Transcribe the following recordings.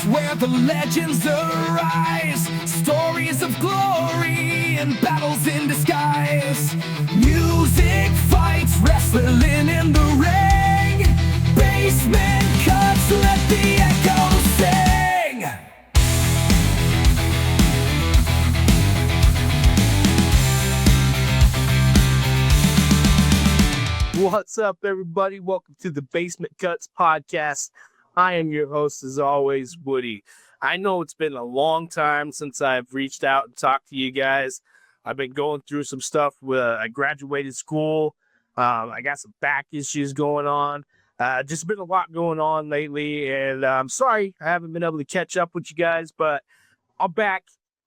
where the legends arise, stories of glory and battles in disguise. Music fights, wrestling in the ring, basement cuts, let the echoes sing. What's up, everybody? Welcome to the Basement Cuts podcast. I am your host, as always, Woody. I know it's been a long time since I've reached out and talked to you guys. I've been going through some stuff. I graduated school. I got some back issues going on. Just been a lot going on lately, and I'm sorry I haven't been able to catch up with you guys, but I'm back.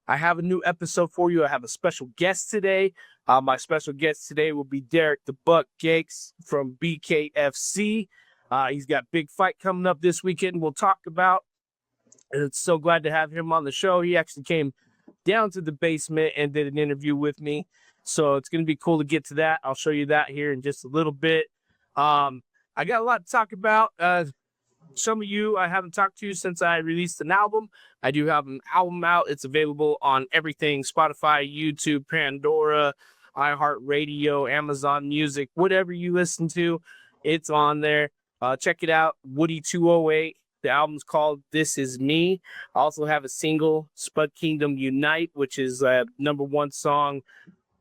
I have a new episode for you. I have a special guest today. My special guest today will be Darrick the Buck Gates from BKFC. He's got a big fight coming up this weekend we'll talk about. And it's so glad to have him on the show. He actually came down to the basement and did an interview with me. So it's going to be cool to get to that. I'll show you that here in just a little bit. I got a lot to talk about. Some of you I haven't talked to since I released an album. I do have an album out. It's available on everything: Spotify, YouTube, Pandora, iHeartRadio, Amazon Music, whatever you listen to, it's on there. Check it out, Woody 208. The album's called This Is Me. I also have a single, Spud Kingdom Unite, which is a #1 song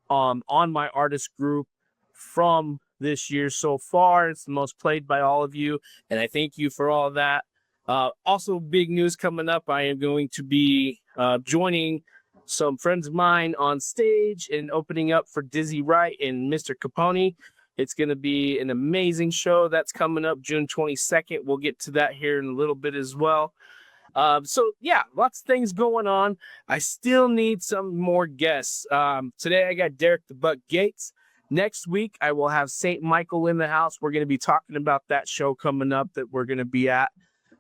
on my artist group from this year so far. It's the most played by all of you, and I thank you for all of that. Also, big news coming up. I am going to be joining some friends of mine on stage and opening up for Dizzy Wright and Mr. Capone. It's going to be an amazing show that's coming up June 22nd. We'll get to that here in a little bit as well. So yeah, lots of things going on. I still need some more guests. Today I got Darrick the Buck Gates. Next week I will have St. Michael in the house. We're going to be talking about that show coming up that we're going to be at.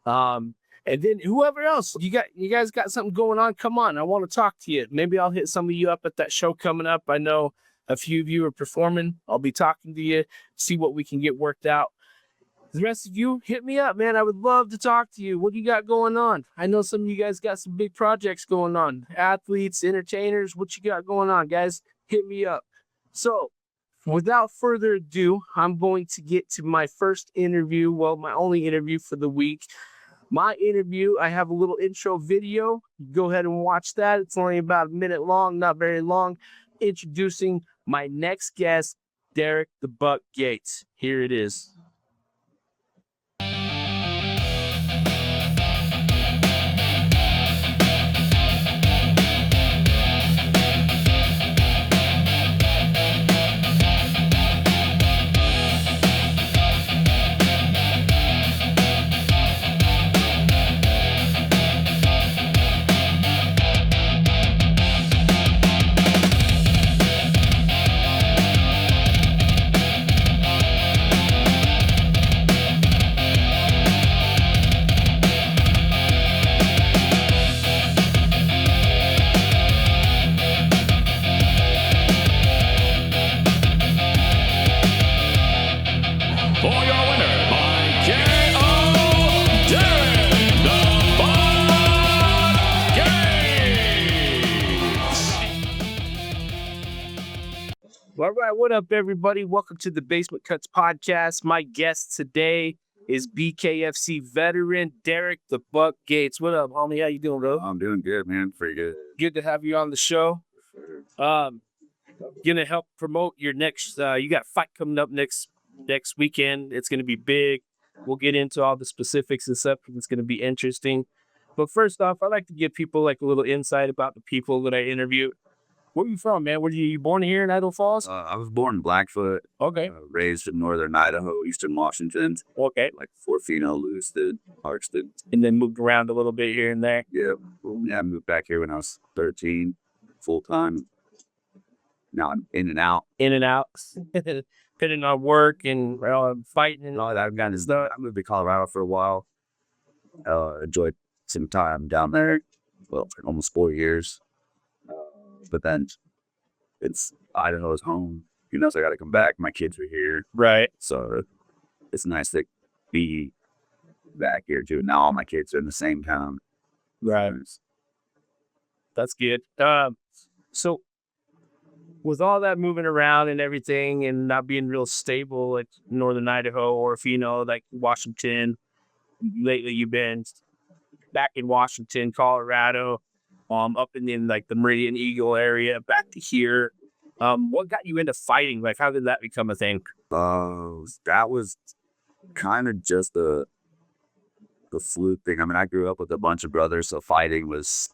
And then whoever else, you guys got something going on, come on. I want to talk to you. Maybe I'll hit some of you up at that show coming up. I know a few of you are performing. I'll be talking to you, see what we can get worked out. The rest of you, hit me up, man. I would love to talk to you. What do you got going on? I know some of you guys got some big projects going on. Athletes, entertainers, what you got going on, guys? Hit me up. So, without further ado, I'm going to get to my first interview. Well, my only interview for the week. My interview, I have a little intro video. Go ahead and watch that. It's only about a minute long, not very long. Introducing my next guest, Darrick the Buck Gates. Here it is. All right, what up, everybody? Welcome to the Basement Cuts podcast. My guest today is BKFC veteran Darrick the Buck Gates. What up, homie? How you doing, bro? I'm doing good, man. Pretty good. Good to have you on the show. Gonna help promote your next. You got a fight coming up next weekend. It's gonna be big. We'll get into all the specifics and stuff. It's gonna be interesting. But first off, I like to give people like a little insight about the people that I interviewed. Where you from, man? Were you born here in Idaho Falls? I was born in Blackfoot. Okay. Raised in northern Idaho, eastern Washington. Okay. Like Forfino, Lewiston, Harkston. And then moved around a little bit here and there. Yeah. Yeah, I moved back here when I was 13, full time. Now I'm in and out. In and out. Depending on work and fighting and all that. I've gotten I moved to Colorado for a while. Enjoyed some time down there. Well, for almost 4 years. But then it's Idaho's home, so I got to come back. My kids are here. Right. So it's nice to be back here too. Now all my kids are in the same town. Right. That's good. So with all that moving around and everything and not being real stable like northern Idaho or if like Washington, lately you've been back in Washington, Colorado, up in like the Meridian Eagle area, back to here. What got you into fighting? Like, how did that become a thing? That was kind of just the fluke thing. I mean, I grew up with a bunch of brothers, so fighting was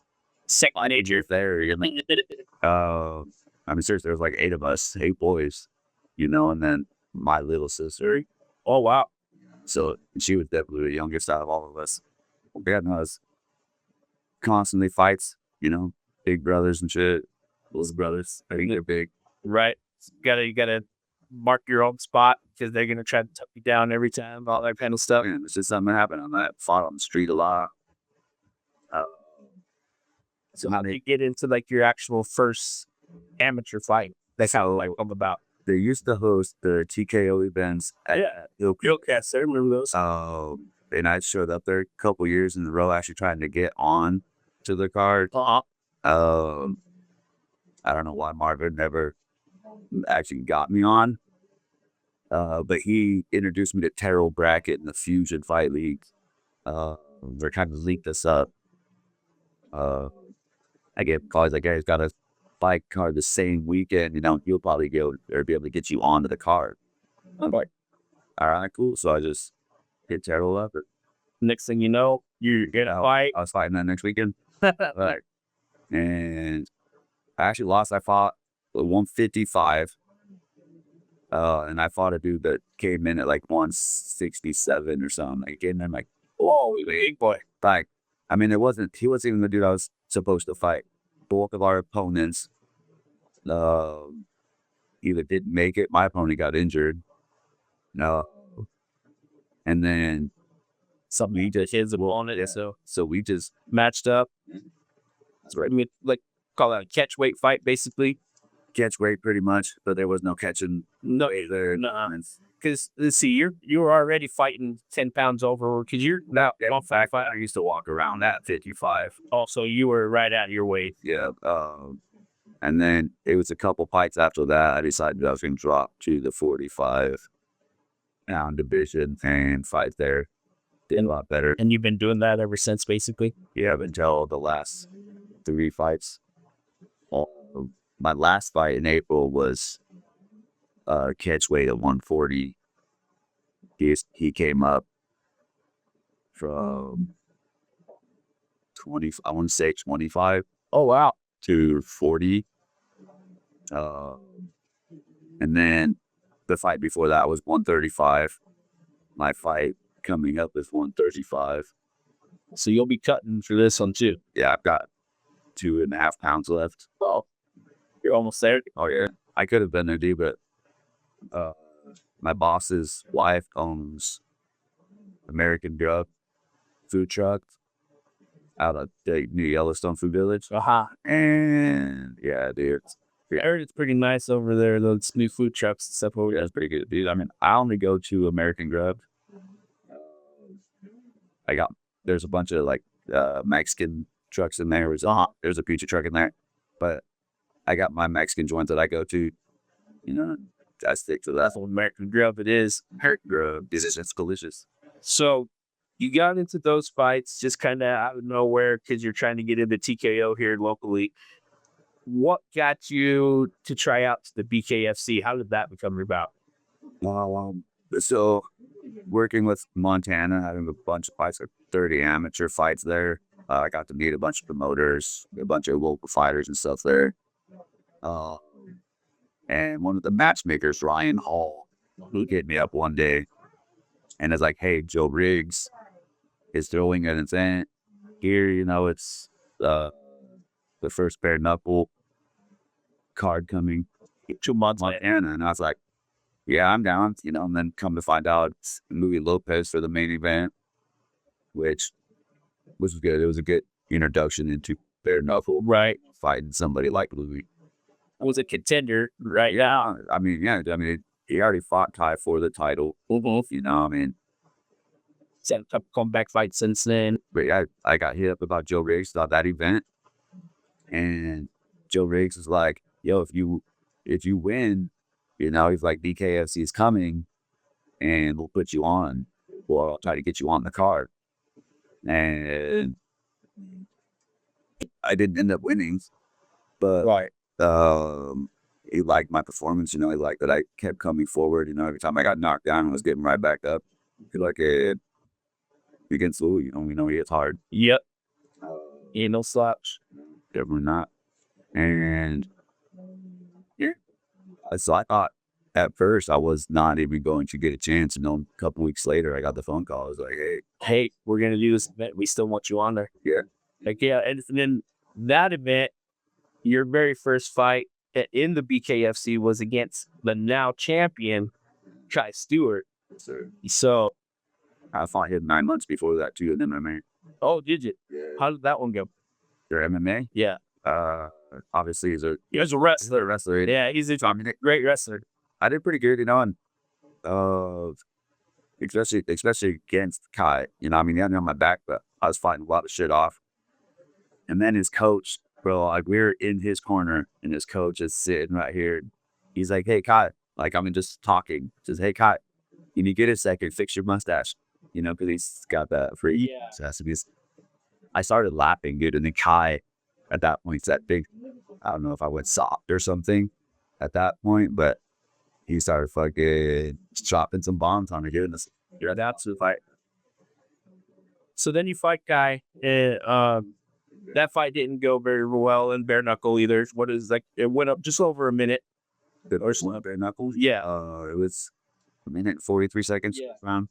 Second nature. there. I mean, seriously, there was like 8 of us, 8 boys, and then my little sister. Oh wow. So she was definitely the youngest out of all of us. Yeah, no, it's constantly fights, big brothers and shit. Those brothers, I think they're big. Right. You gotta mark your own spot because they're gonna try to tuck you down every time, all that kind of stuff. Man, it's just something that happened on that. Fought on the street a lot. So how did you get into like your actual first amateur fight? That's how like come about. They used to host the TKO events at Hillcats, I remember those. And I showed up there a couple years in a row, actually trying to get on to the card. I don't know why Marvin never actually got me on. But he introduced me to Terrell Brackett in the Fusion Fight League. They kind of linked us up. I get calls like, hey, he's got a fight card the same weekend, he'll probably be able to get you onto the card. I'm like, all right, cool. So I just hit Terrell up. Next thing you know, you're gonna fight. I was fighting that next weekend. And I actually lost. I fought 155. And I fought a dude that came in at like 167 or something. Like, and I'm like, whoa, big boy. Like, I mean, he wasn't even the dude I was supposed to fight. Both of our opponents either didn't make it. My opponent got injured. And then Something he just hits on it. so we just Matched up. That's right. I mean, like call that a catch weight fight, basically. catch weight pretty much, but there was no catching. No, there. Because see, you were already fighting 10 pounds over. Because you're now. In fact, I used to walk around at 55. Also, you were right out of your weight. Yeah. And then it was a couple fights after that. I decided I was going to drop to the 45-pound division and fight there. Did a lot better. And you've been doing that ever since, basically? Yeah, until the last 3 fights. My last fight in April was catch weight at 140. He came up from 20, I want to say 25. Oh, wow. To 40. And then the fight before that was 135. My fight coming up is 135. So you'll be cutting for this one, too? Yeah, I've got 2.5 pounds left. Oh, you're almost there. Oh, yeah. I could have been there, dude, but my boss's wife owns American Drug food truck out of the New Yellowstone Food Village. And yeah, dude. I heard it's pretty nice over there, those new food trucks and stuff over there. That's pretty good, dude. I mean, I only go to American Grub. There's a bunch of like Mexican trucks in there. There's a pizza truck in there. But I got my Mexican joint that I go to. I stick to that. That's what American Grub it is. American Grub. It's delicious. So you got into those fights just kind of out of nowhere because you're trying to get into TKO here locally. What got you to try out to the BKFC? How did that become about? So working with Montana, having a bunch of fights, like 30 amateur fights there. I got to meet a bunch of promoters, a bunch of local fighters and stuff there. And one of the matchmakers, Ryan Hall, who hit me up one day and is like, hey, Joe Riggs is throwing an event here. It's the first bare knuckle card coming 2 months Montana. And I was like, yeah, I'm down, and then come to find out it's Louis Lopez for the main event, which was good. It was a good introduction into bare knuckle. Right. Fighting somebody like Louis. Was a contender, right? Yeah. I mean, he already fought Ty for the title. Mm-hmm. Set up comeback fight since then. But I got hit up about Joe Riggs about that event, and Joe Riggs was like, "Yo, if you win, he's like BKFC is coming, and we'll put you on. Well, I'll try to get you on the card." And I didn't end up winning, but Right. he liked my performance. He liked that I kept coming forward. Every time I got knocked down, I was getting right back up. He like it against Louis. We know he hits hard. Yep. Ain't no slouch. Definitely not. And yeah, so I thought at first I was not even going to get a chance. And then a couple weeks later, I got the phone call. I was like, Hey, we're gonna do this event. We still want you on there. Yeah. Like, yeah, and then that event, your very first fight in the BKFC was against the now champion Kai Stewart. So I fought him 9 months before that too in MMA. oh, did you? Yeah. How did that one go? Your MMA? Yeah. Obviously he's a wrestler. Yeah, he's a great wrestler. I did pretty good, especially against Kai. He had me on my back, but I was fighting a lot of shit off. And then his coach, bro, like we were in his corner, and his coach is sitting right here. He's like, "Hey, Kai," like I'm just talking. Just, "Hey, Kai, can you get a second? Fix your mustache," because he's got that free. Yeah. So I started laughing, dude, and then Kai, at that point, that big. I don't know if I went soft or something at that point, but he started fucking dropping some bombs on me, dude. You're an absolute fight. So then you fight Kai, and that fight didn't go very well in Bareknuckle either. It went up just over a minute. Or Bareknuckle? Yeah. It was a minute and 43 seconds. Yeah. Around.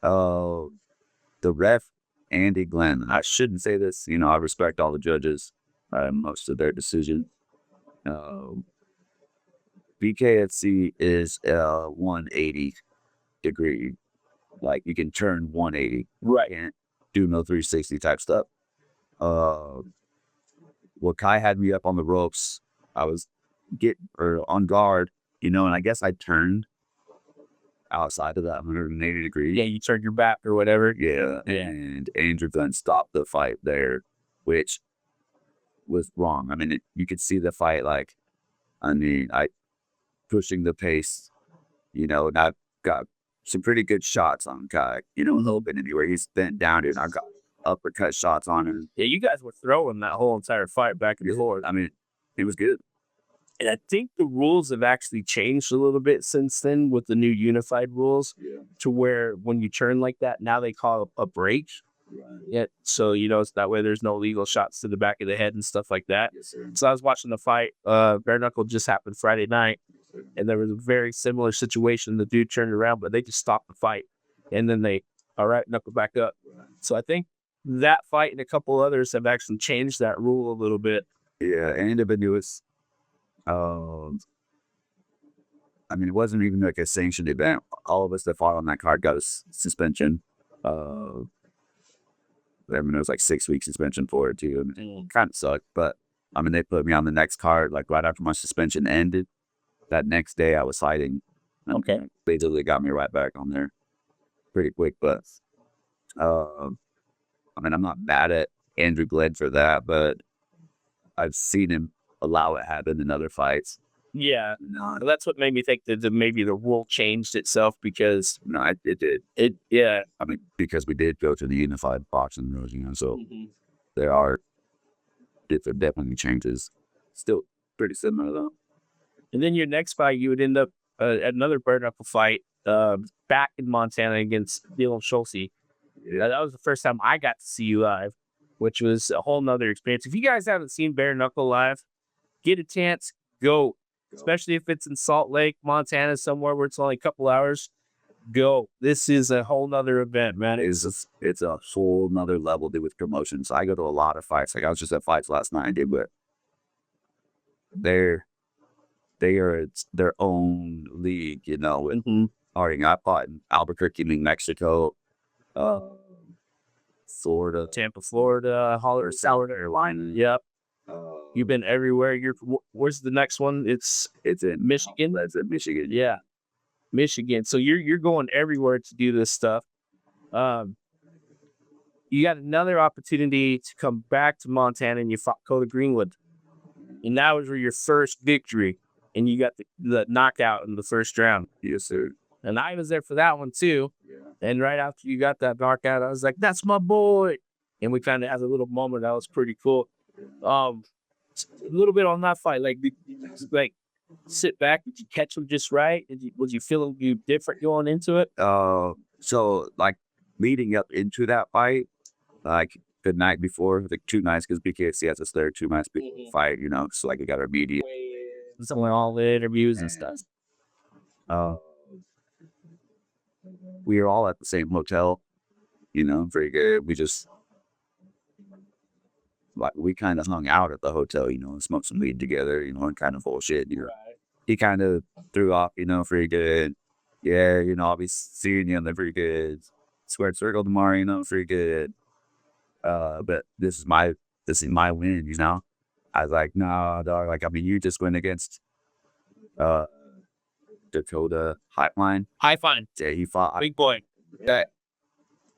The ref, Andy Glenn. I shouldn't say this. I respect all the judges. Most of their decision. BKFC is 180 degree. Like you can turn 180. Right. Can't do no 360 type stuff. Well, Kai had me up on the ropes. I was on guard, and I guess I turned outside of that 180 degree. Yeah, you turned your back or whatever. Yeah. And Andrew Glenn stopped the fight there, which was wrong. You could see the fight, I pushing the pace, and I've got some pretty good shots on Kai, a little bit anywhere. He's bent down, dude. I got uppercut shots on him. Yeah, you guys were throwing that whole entire fight back and forth. It was good. And I think the rules have actually changed a little bit since then with the new unified rules to where when you turn like that, now they call it a break. Right. Yeah. So, it's that way there's no legal shots to the back of the head and stuff like that. Yes, sir. So I was watching the fight. Bareknuckle just happened Friday night. And there was a very similar situation. The dude turned around, but they just stopped the fight. And then all right, knuckle back up. Right. So I think that fight and a couple others have actually changed that rule a little bit. Yeah, and it was, it wasn't even like a sanctioned event. All of us that fought on that card got a suspension. It was like 6 weeks suspension for it too. It kind of sucked, but they put me on the next card like right after my suspension ended. That next day I was fighting. Okay. They literally got me right back on there pretty quick, but I'm not mad at Andrew Glenn for that, but I've seen him allow it happen in other fights. Yeah, no, that's what made me think that maybe the rule changed itself because it did. Yeah. Because we did go to the unified boxing rules, so there are definitely changes. Still pretty similar though. And then your next fight, you would end up at another Bareknuckle fight back in Montana against Dylan Schultze. Yeah. That was the first time I got to see you live, which was a whole nother experience. If you guys haven't seen Bareknuckle live, get a chance, go. Especially if it's in Salt Lake, Montana, somewhere where it's only a couple hours, go. This is a whole nother event, man. It's a whole nother level, dude, with promotions. I go to a lot of fights. Like I was just at fights last night, dude, but they are their own league, And I fought in Albuquerque, New Mexico, Florida, Tampa, Florida, South Carolina. Yep. You've been everywhere. Where's the next one? It's in Michigan. That's in Michigan. Yeah, Michigan. So you're going everywhere to do this stuff. you got another opportunity to come back to Montana, and you fought Coda Greenwood. And that was your first victory. And you got the knockout in the first round. Yes, sir. And I was there for that one too. Yeah. And right after you got that knockout, I was like, that's my boy. And we kind of had a little moment that was pretty cool. A little bit on that fight, like, did you just, like, sit back? Did you catch him just right? Was you feeling you different going into it? So like leading up into that fight, like the night before, like 2 nights, because BKFC has us there 2 nights before the fight, you know, so like we got our media. Somewhere all the interviews and stuff. We were all at the same hotel, you know, very good. We just like we kind of hung out at the hotel, you know, and smoked some weed together, you know, and kind of bullshit. You know, he kind of threw off, you know, pretty good. Yeah, you know, I'll be seeing you on the pretty good squared circle tomorrow, you know, pretty good. But this is my win, you know. I was like, nah, dog. Like, I mean, you just went against Dakota Highline. Highline. Yeah, he fought. Big boy. That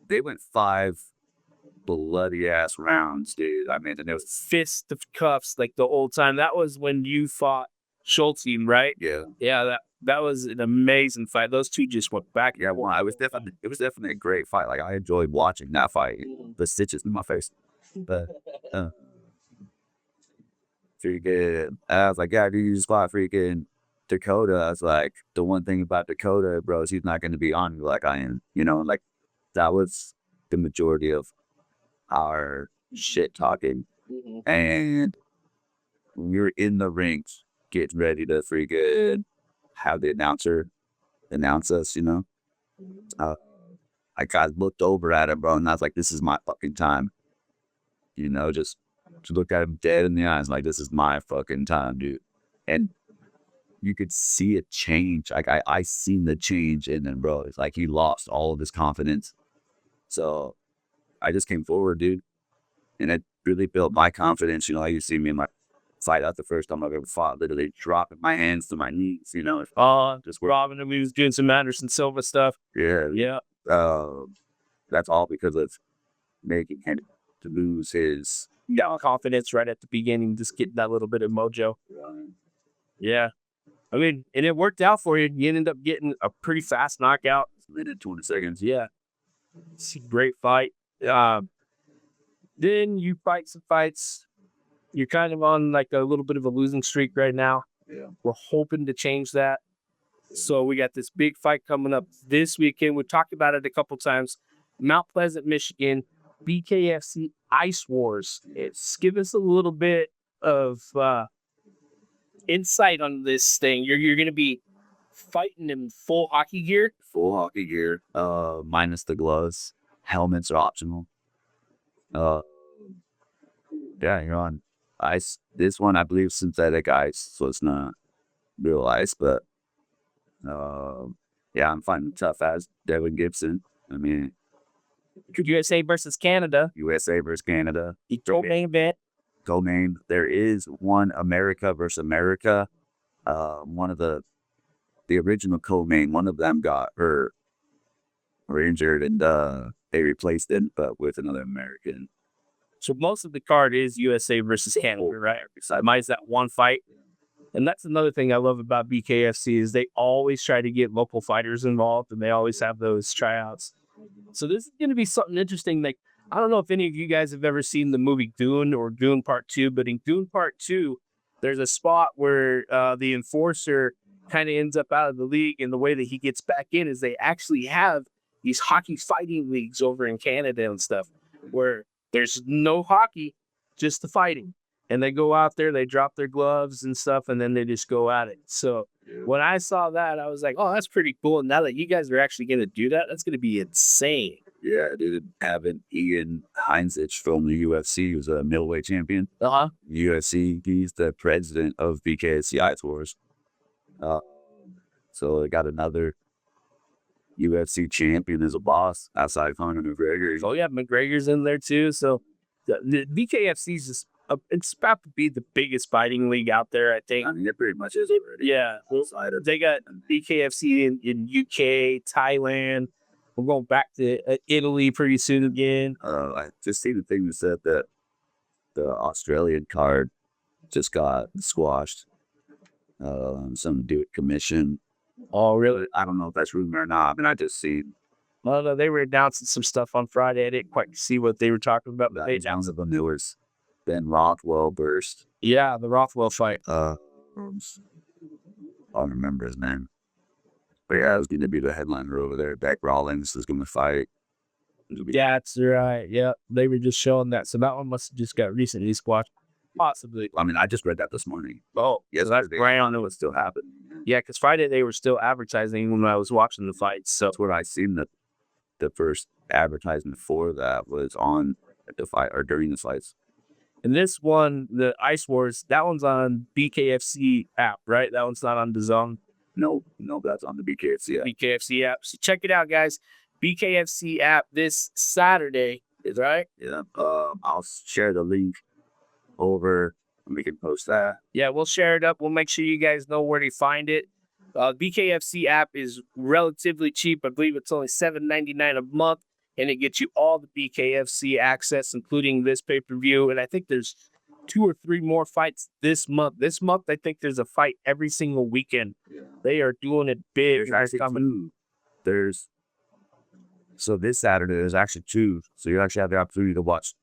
they went 5 bloody ass rounds, dude. I mean, and it was Fist of cuffs, like the old time. That was when you fought Schulte, right? yeah. Yeah, that was an amazing fight. Those two just went back. Yeah, well, it was definitely a great fight. Like I enjoyed watching that fight. The stitches in my face, but freaking, I was like, yeah, dude, you just fought freaking Dakota. I was like, the one thing about Dakota, bro, is he's not going to be on you like I am. You know, like that was the majority of our shit talking, and we were in the rings getting ready to freaking have the announcer announce us, you know. I looked over at him, bro, and I was like, this is my fucking time. You know, just to look at him dead in the eyes, like, this is my fucking time, dude. And you could see it change. Like, I seen the change in him, bro. It's like he lost all of his confidence. So I just came forward, dude. And it really built my confidence. You know, like you see me in my fight out the first time I've ever fought, literally dropping my hands to my knees, you know. Just robbing him. He was doing some Anderson Silva stuff. Yeah. Yeah. That's all because of making him to lose his confidence right at the beginning, just getting that little bit of mojo. Yeah. I mean, and it worked out for you. You ended up getting a pretty fast knockout. minute 20 seconds. Yeah. It's a great fight. Then you fight some fights. You're kind of on like a little bit of a losing streak right now. Yeah. We're hoping to change that. So we got this big fight coming up this weekend. We talked about it a couple times. Mount Pleasant, Michigan, BKFC Icewars. Give us a little bit of insight on this thing. You're going to be fighting in full hockey gear. Full hockey gear, minus the gloves. Helmets are optional. Yeah, you're on ice. This one, I believe, synthetic ice, so it's not real ice. But yeah, I'm fighting tough as Devin Gibson. I mean, USA versus Canada. USA versus Canada. Co-main event. Co-main. There is one America versus America. One of the original co-main. One of them got hurt or injured, and they replaced it, but with another American. So most of the card is USA versus Canada, right? Mine's that one fight. And that's another thing I love about BKFC is they always try to get local fighters involved, and they always have those tryouts. So this is going to be something interesting. Like, I don't know if any of you guys have ever seen the movie Dune or Dune Part 2, but in Dune Part 2, there's a spot where the enforcer kind of ends up out of the league, and the way that he gets back in is they actually have these hockey fighting leagues over in Canada and stuff where there's no hockey, just the fighting. And they go out there, they drop their gloves and stuff, and then they just go at it. So when I saw that, I was like, oh, that's pretty cool. And now that you guys are actually going to do that, that's going to be insane. Yeah, dude. Having Ian Heinzich from the UFC, who's a middleweight champion. UFC, he's the president of BKFC Icewars. So they got another UFC champion as a boss outside Conor McGregor. Oh, yeah, McGregor's in there too. So the BKFC is just, it's about to be the biggest fighting league out there, I think. I mean, it pretty much is already. Yeah. They got BKFC in UK, Thailand, We're going back to Italy pretty soon again. I just seen the thing that said that the Australian card just got squashed. Something to do with commission. Oh, really? I don't know if that's rumor or not. I mean, I just seen Well, no, they were announcing some stuff on Friday. I didn't quite see what they were talking about. But that sounds of the newest Ben Rothwell burst. yeah, the Rothwell fight. I don't remember his name. But yeah, it was going to be the headliner over there. Beck Rawlings is going to fight. Yeah, that's right. Yeah, they were just showing that. So that one must have just got recently squashed. Possibly. I mean, I just read that this morning. Oh, Yes, that's right on know what's still happening. Yeah, because Friday they were still advertising when I was watching the fights. So That's where I seen the first advertisement for that was on the fight or during the fights. and this one, the Ice Wars, that one's on BKFC app, right? That one's not on the Zone. No, that's on the BKFC. BKFC app. So check it out, guys. BKFC app this Saturday, is right? Yeah. I'll share the link over and we can post that. Yeah, we'll share it up. We'll make sure you guys know where to find it. BKFC app is relatively cheap. I believe it's only $7.99 a month, and it gets you all the BKFC access, including this pay-per-view. And I think there's 2 or 3 more fights this month. This month, I think there's a fight every single weekend. They are doing it big. So this Saturday, there's actually 2. So you actually have the opportunity to watch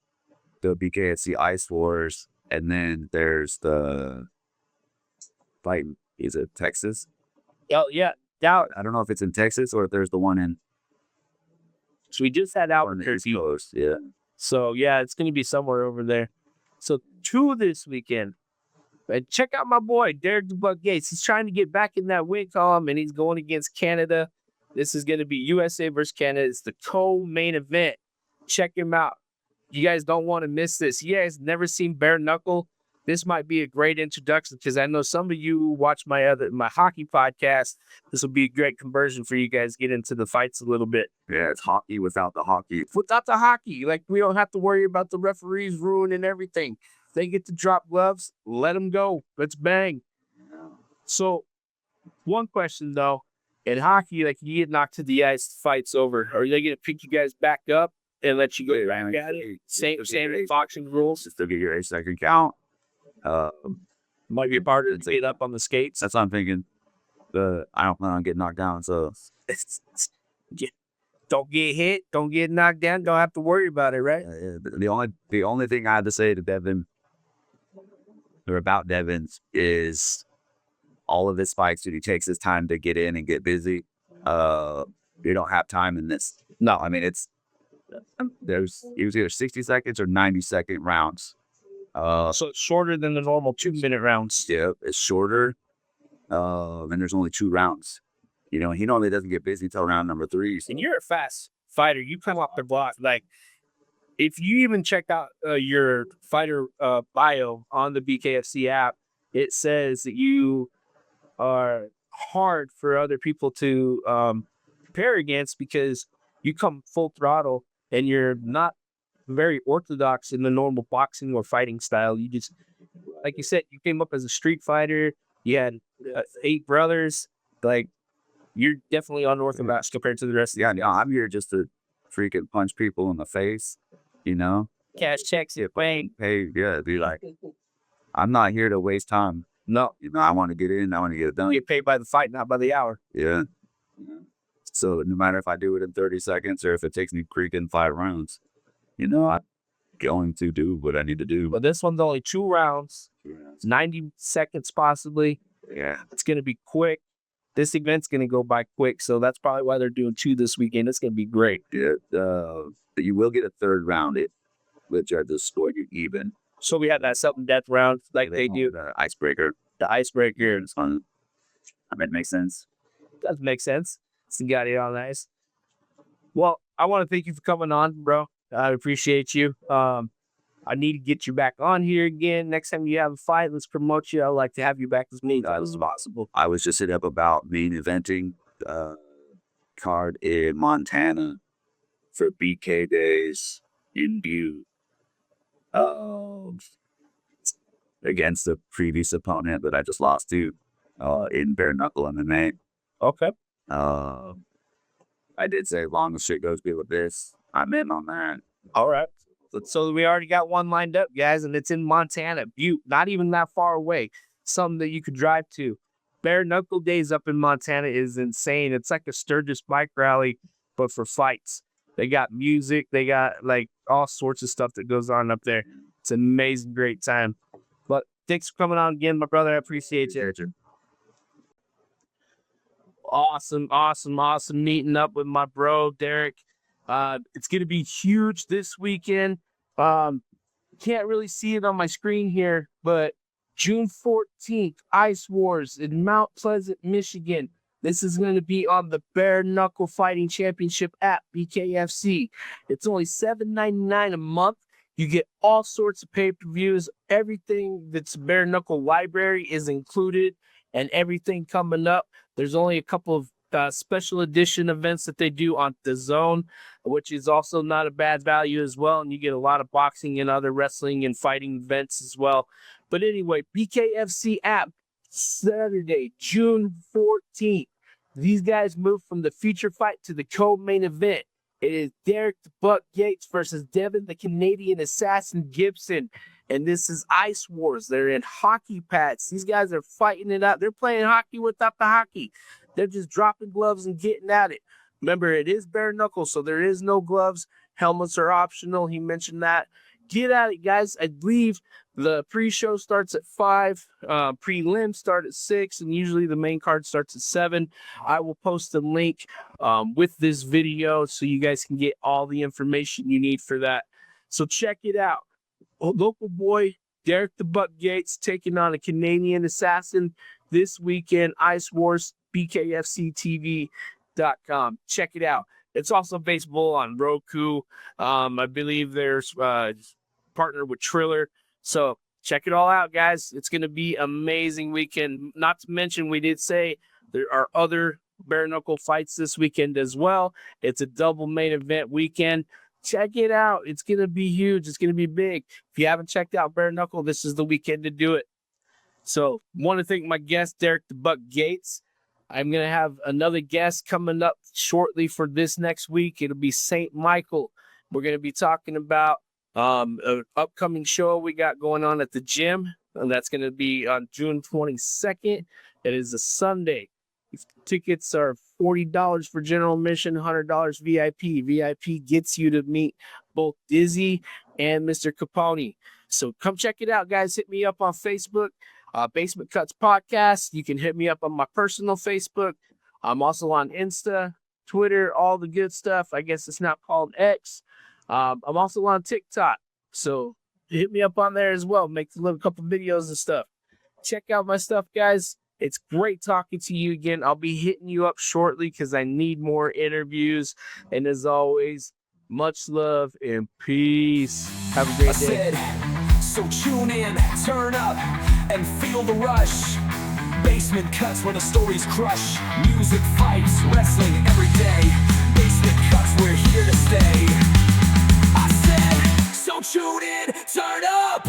the BKFC Ice Wars, and then there's the fight. Is it Texas? Oh, yeah. Now, I don't know if it's in Texas or if there's the one in so we just had Albuquerque. Yeah. So, yeah, it's going to be somewhere over there. So, 2 this weekend. And check out my boy, Darrick the Buck Gates. He's trying to get back in that win column, and he's going against Canada. This is going to be USA versus Canada. It's the co-main event. Check him out. You guys don't want to miss this. You guys never seen Bareknuckle? This might be a great introduction because I know some of you watch my hockey podcast. This will be a great conversion for you guys to get into the fights a little bit. Yeah, it's hockey without the hockey. Without the hockey, like we don't have to worry about the referees ruining everything. If they get to drop gloves, let them go. Let's bang. So, one question though, in hockey, like you get knocked to the ice, the fight's over. Are they gonna pick you guys back up and let you go back at it? Same boxing rules. Just to get your 8-second count. Might be a part of it to get up on the skates. That's what I'm thinking. I don't plan on getting knocked down, so don't get hit, don't get knocked down, don't have to worry about it, right? The only thing I had to say to Devin or about Devin is all of his fights that he takes his time to get in and get busy. You don't have time in this. No, I mean there's either 60 seconds or 90-second rounds. So it's shorter than the normal 2-minute rounds. Yeah, it's shorter. And there's only 2 rounds. You know, he normally doesn't get busy until round number 3. So. And you're a fast fighter. You come off the block. Like, if you even check out your fighter bio on the BKFC app, it says that you are hard for other people to pair against because you come full throttle and you're not very orthodox in the normal boxing or fighting style. You just, like you said, you came up as a street fighter. You had 8 brothers. Like, you're definitely unorthodox compared to the rest of the I'm here just to freaking punch people in the face, you know? Cash checks it, bang. Hey, yeah, be like, I'm not here to waste time. No. You know, I want to get in. I want to get it done. You get paid by the fight, not by the hour. Yeah. So no matter if I do it in 30 seconds or if it takes me freaking 5 rounds, you know, I'm going to do what I need to do. But this one's only 2 rounds. It's 90 seconds possibly. Yeah. It's going to be quick. This event's going to go by quick, so that's probably why they're doing 2 this weekend. It's going to be great. Yeah. You will get a 3rd round, which are the score you even. So we had that sudden death round like they do. The icebreaker. The icebreaker. It's fun. I mean, it makes sense. Does make sense. It's got it all nice. Well, I want to thank you for coming on, bro. I appreciate you. I need to get you back on here again. Next time you have a fight, let's promote you. I'd like to have you back as many times as possible. I was just hitting up about main eventing card in Montana for BK Days in Butte. Against the previous opponent that I just lost to in Bareknuckle MMA. Okay. I did say, as long as shit goes good with this, I'm in on that. All right. So we already got one lined up, guys, and it's in Montana, Butte, not even that far away. Something that you could drive to. Bare Knuckle Days up in Montana is insane. It's like a Sturgis bike rally, but for fights. They got music. They got like all sorts of stuff that goes on up there. It's an amazing, great time. But thanks for coming on again, my brother. I appreciate you. Awesome meeting up with my bro, Darrick. It's going to be huge this weekend. Can't really see it on my screen here, but June 14th, Ice Wars in Mount Pleasant, Michigan. This is going to be on the Bare Knuckle Fighting Championship app, BKFC. It's only $7.99 a month. You get all sorts of pay-per-views. Everything that's Bare Knuckle library is included, and everything coming up. There's only a couple of special edition events that they do on the Zone, which is also not a bad value as well. And you get a lot of boxing and other wrestling and fighting events as well. But anyway, BKFC app, Saturday, June 14th. These guys moved from the feature fight to the co-main event. It is Darrick the Buck Gates versus Devin the Canadian Assassin Gibson. And this is Ice Wars. They're in hockey pads. These guys are fighting it out. They're playing hockey without the hockey. They're just dropping gloves and getting at it. Remember, it is bare knuckle, so there is no gloves. Helmets are optional. He mentioned that. Get at it, guys. I believe the pre-show starts at 5. Prelim start at 6, and usually the main card starts at 7. I will post a link with this video so you guys can get all the information you need for that. So check it out. Local boy Darrick the Buck Gates taking on a Canadian assassin this weekend. Ice Wars, BKFCTV.com. Check it out. It's also available on Roku. I believe there's partnered with Triller. So check it all out, guys. It's going to be amazing weekend. Not to mention, we did say there are other bare knuckle fights this weekend as well. It's a double main event weekend. Check it out. It's going to be huge. It's going to be big. If you haven't checked out bare knuckle, this is the weekend to do it. So want to thank my guest, Darrick the Buck Gates. I'm going to have another guest coming up shortly for this next week. It'll be St. Michael. We're going to be talking about an upcoming show we got going on at the gym. And that's going to be on June 22nd. It is a Sunday. Tickets are $40 for general admission, $100 VIP. VIP gets you to meet both Dizzy and Mr. Capone. So come check it out, guys. Hit me up on Facebook, Basement Cuts Podcast. You can hit me up on my personal Facebook. I'm also on Insta, Twitter, all the good stuff. I guess it's not called X. I'm also on TikTok. So hit me up on there as well. Make a little couple videos and stuff. Check out my stuff, guys. It's great talking to you again. I'll be hitting you up shortly because I need more interviews. And as always, much love and peace. Have a great day. So tune in, turn up, and feel the rush. Basement Cuts where the stories crush. Music, fights, wrestling every day. Basement Cuts, we're here to stay. I said, so tune in, turn up.